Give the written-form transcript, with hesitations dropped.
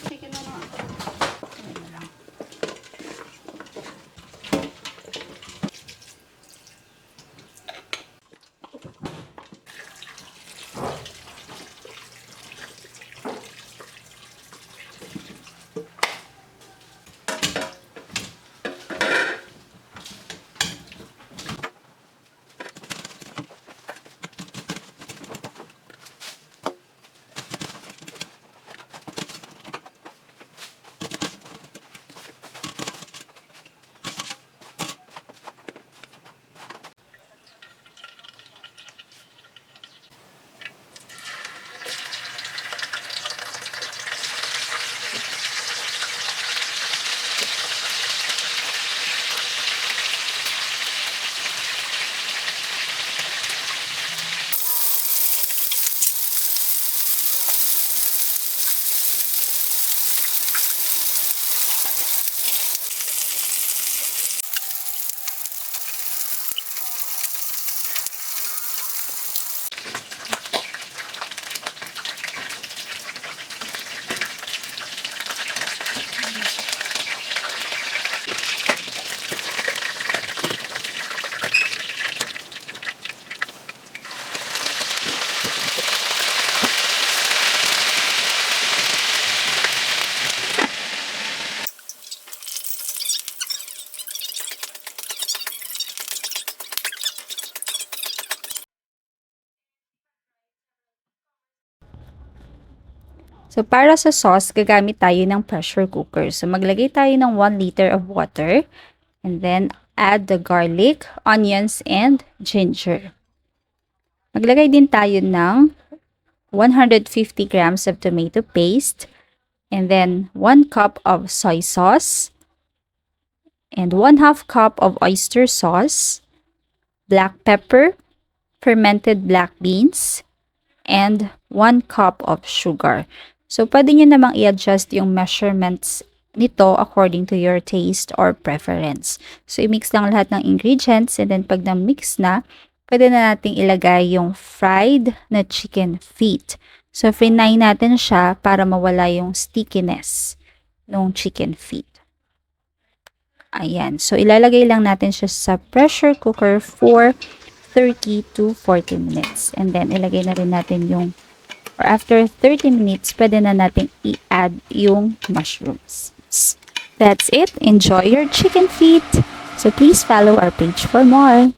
Chicken na lang. Ayan na lang. So, para sa sauce, gagamit tayo ng pressure cooker. So, maglagay tayo ng 1 liter of water. And then, add the garlic, onions, and ginger. Maglagay din tayo ng 150 grams of tomato paste. And then, 1 cup of soy sauce. And 1/2 cup of oyster sauce. Black pepper, fermented black beans, and 1 cup of sugar. So, pwede nyo namang i-adjust yung measurements nito according to your taste or preference. So, i-mix lang lahat ng ingredients and then pag na-mix na, pwede na nating ilagay yung fried na chicken feet. So, fry natin siya para mawala yung stickiness ng chicken feet. Ayan. So, ilalagay lang natin siya sa pressure cooker for 30 to 40 minutes. And then, ilagay na rin natin yung or after 30 minutes, pwede na natin i-add yung mushrooms. That's it. Enjoy your chicken feet. So please follow our page for more.